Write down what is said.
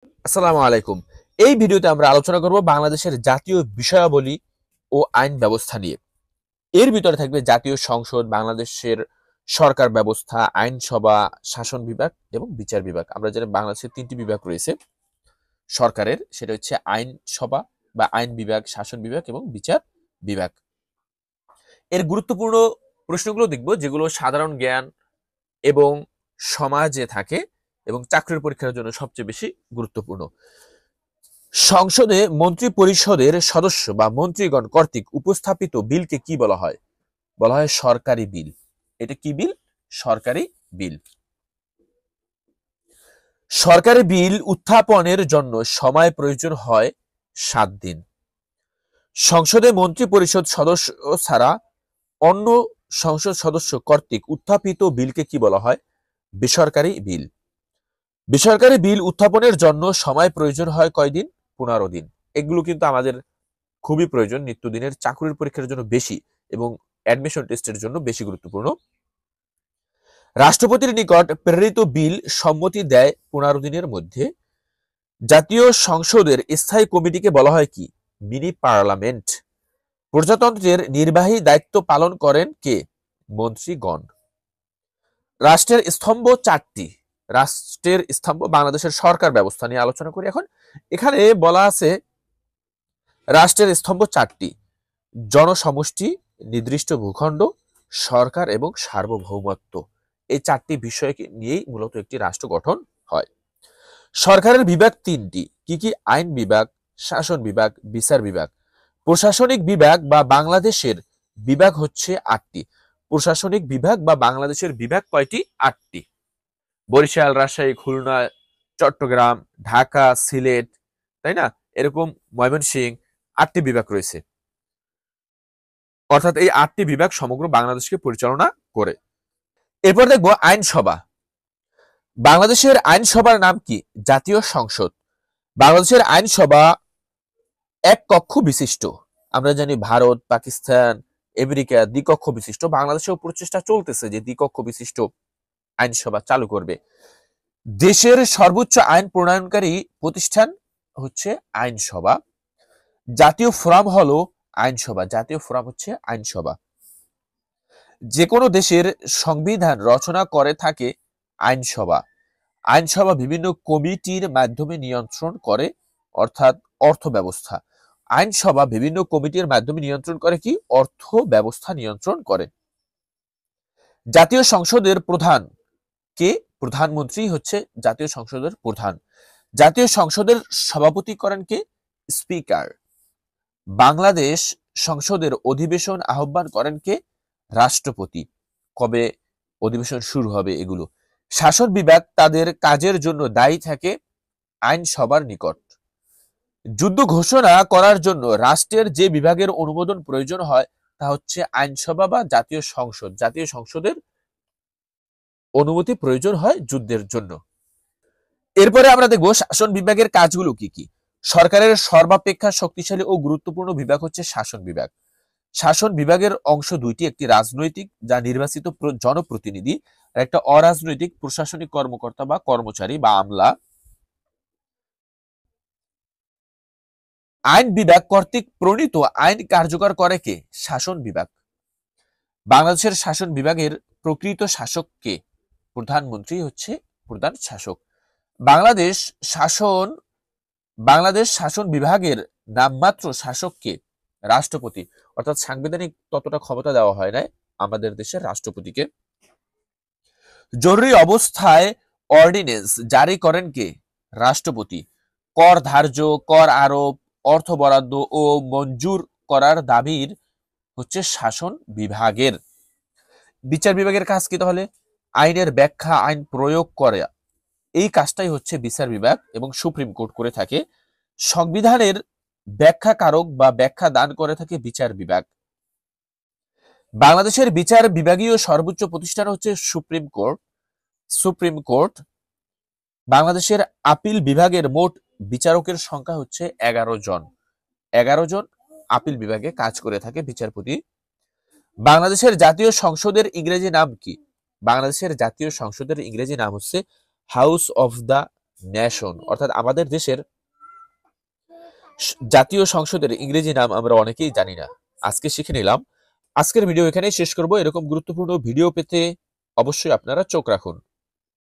আসসালামু আলাইকুম। এই ভিডিওতে আমরা আলোচনা করব বাংলাদেশের জাতীয় বিষয়াবলী ও আইন ব্যবস্থা নিয়ে। এর ভিতরে থাকবে জাতীয় সংসদ, বাংলাদেশের সরকার ব্যবস্থা, আইনসভা, শাসন বিভাগ এবং বিচার বিভাগ। আমরা জানি বাংলাদেশের ৩টি বিভাগ রয়েছে সরকারের, সেটা হচ্ছে আইনসভা বা আইন বিভাগ, শাসন বিভাগ এবং বিচার বিভাগ। এর গুরুত্বপূর্ণ প্রশ্নগুলো দেখব যেগুলো সাধারণ জ্ঞান এবং সমাজে থাকে এবং চাকরির পরীক্ষার জন্য সবচেয়ে বেশি গুরুত্বপূর্ণ। সংসদে মন্ত্রী পরিষদের সদস্য বা মন্ত্রীগণ কর্তৃক উপস্থাপিত বিলকে কি বলা হয়? বলা হয় সরকারি বিল। এটা কি বিল? সরকারি বিল। সরকারি বিল উত্থাপনের জন্য সময় প্রয়োজন হয় ৭ দিন। সংসদে মন্ত্রী পরিষদ সদস্য ছাড়া অন্য সংসদ সদস্য কর্তৃক উত্থাপিত বিলকে কি বলা হয়? বেসরকারি বিল। বেসরকারি বিল উত্থাপনের জন্য সময় প্রয়োজন হয় কয়দিন? ১৫ দিন। এগুলো কিন্তু আমাদের খুবই প্রয়োজন, নিত্যদিনের চাকরির পরীক্ষার জন্য বেশি এবং অ্যাডমিশন টেস্টের জন্য বেশি গুরুত্বপূর্ণ। রাষ্ট্রপতির নিকট প্রেরিত বিল সম্মতি দেয় ১৫ দিনের মধ্যে। জাতীয় সংসদের স্থায়ী কমিটিকে বলা হয় কি? Mini parliament. প্রজাতন্ত্রের নির্বাহী দায়িত্ব পালন করেন কে? মন্ত্রীগণ। রাষ্ট্রের স্তম্ভ ৪টি। রাষ্ট্রের স্তম্ভ, বাংলাদেশের সরকার ব্যবস্থা নিয়ে আলোচনা করি এখন। এখানে বলা আছে রাষ্ট্রের স্তম্ভ ৪টি: জনসমষ্টি, নির্দিষ্ট ভূখণ্ড, সরকার এবং সার্বভৌমত্ব। এই ৪টি বিষয়কে নিয়েই মূলত একটি রাষ্ট্র গঠন হয়। সরকারের বিভাগ ৩টি। কি কি? আইন বিভাগ, শাসন বিভাগ, বিচার বিভাগ। প্রশাসনিক বিভাগ বা বাংলাদেশের বিভাগ হচ্ছে ৮টি। প্রশাসনিক বিভাগ বা বাংলাদেশের বিভাগ কয়টি? ৮টি। বরিশাল, রাজশাহী, খুলনা, চট্টগ্রাম, ঢাকা, সিলেট, তাই না? এরকম ময়মনসিংহ, ৮টি বিভাগ রয়েছে। অর্থাৎ এই ৮টি বিভাগ সমগ্র বাংলাদেশকে পরিচালনা করে। এরপর দেখব আইনসভা। বাংলাদেশের আইনসভার নাম কি? জাতীয় সংসদ। বাংলাদেশের আইনসভা এক কক্ষ বিশিষ্ট। আমরা জানি ভারত, পাকিস্তান, আমেরিকা দ্বিকক্ষ বিশিষ্ট। বাংলাদেশেও প্রচেষ্টা চলতেছে যে দ্বিকক্ষ বিশিষ্ট আইনসভা চালু করবে। দেশের সর্বোচ্চ আইন প্রণয়নকারী প্রতিষ্ঠান হচ্ছে আইনসভা। জাতীয় ফোরাম হলো আইনসভা। জাতীয় ফোরাম হচ্ছে আইনসভা। যে কোনো দেশের সংবিধান রচনা করে থাকে আইনসভা। আইনসভা বিভিন্ন কমিটির মাধ্যমে নিয়ন্ত্রণ করে, অর্থাৎ অর্থ ব্যবস্থা। আইনসভা বিভিন্ন কমিটির মাধ্যমে নিয়ন্ত্রণ করে কি? অর্থ ব্যবস্থা নিয়ন্ত্রণ করে। জাতীয় সংসদের প্রধান কে? প্রধানমন্ত্রী হচ্ছে জাতীয় সংসদের প্রধান। জাতীয় সংসদের সভাপতি করেন কে? স্পিকার। বাংলাদেশ সংসদের অধিবেশন আহ্বান করেন কে? রাষ্ট্রপতি। কবে অধিবেশন শুরু হবে এগুলো। শাসন বিভাগ তাদের কাজের জন্য দায়ী থাকে আইনসভার নিকট। যুদ্ধ ঘোষণা করার জন্য রাষ্ট্রের যে বিভাগের অনুমোদন প্রয়োজন হয় তা হচ্ছে আইনসভা বা জাতীয় সংসদ। জাতীয় সংসদের অনুমতি প্রয়োজন হয় যুদ্ধের জন্য। এরপরে আমরা দেখব শাসন বিভাগের কাজগুলো কি কি। সরকারের সর্বাপেক্ষা শক্তিশালী ও গুরুত্বপূর্ণ বিভাগ হচ্ছে শাসন বিভাগ। শাসন বিভাগের অংশ দুইটি: একটি রাজনৈতিক, যা নির্বাচিত জনপ্রতিনিধি, আর একটা অরাজনৈতিক, প্রশাসনিক কর্মকর্তা বা কর্মচারী বা আমলা। আইন বিভাগ কর্তৃক প্রণীত আইন কার্যকর করে কে? শাসন বিভাগ। বাংলাদেশের শাসন বিভাগের প্রকৃত শাসক কে? প্রধানমন্ত্রী হচ্ছে প্রধান শাসক। বাংলাদেশ শাসন বাংলাদেশ শাসন বিভাগের নামমাত্র শাসক কে? রাষ্ট্রপতি। অর্থাৎ সাংবিধানিক ততটা ক্ষমতা দেওয়া হয় না আমাদের দেশের রাষ্ট্রপতিকে। জরুরি অবস্থায় অর্ডিন্যান্স জারি করেন কে? রাষ্ট্রপতি। কর ধার্য, কর আরোপ, অর্থ বরাদ্দ ও মঞ্জুর করার দাবির হচ্ছে শাসন বিভাগের। বিচার বিভাগের কাজ কি তাহলে? আইনের ব্যাখ্যা, আইন প্রয়োগ করে, এই কাজটাই হচ্ছে বিচার বিভাগ এবং সুপ্রিম কোর্ট করে থাকে। সংবিধানের ব্যাখ্যাকারক বা ব্যাখ্যা দান করে থাকে বিচার বিভাগ। বাংলাদেশের বিচার বিভাগীয় সর্বোচ্চ প্রতিষ্ঠান হচ্ছে সুপ্রিম কোর্ট। Supreme court. বাংলাদেশের আপিল বিভাগের মোট বিচারকের সংখ্যা হচ্ছে 11 জন। 11 জন আপিল বিভাগে কাজ করে থাকে বিচারপতি। বাংলাদেশের জাতীয় সংসদের ইংরেজি নাম কি? বাংলাদেশের জাতীয় সংসদের ইংরেজি নাম হচ্ছে হাউস অফ দ্য নেশন। অর্থাৎ আমাদের দেশের জাতীয় সংসদের ইংরেজি নাম আমরা অনেকেই জানি না, আজকে শিখে নিলাম। আজকের ভিডিও এখানেই শেষ করব। এরকম গুরুত্বপূর্ণ ভিডিও পেতে অবশ্যই আপনারা চোখ রাখুন।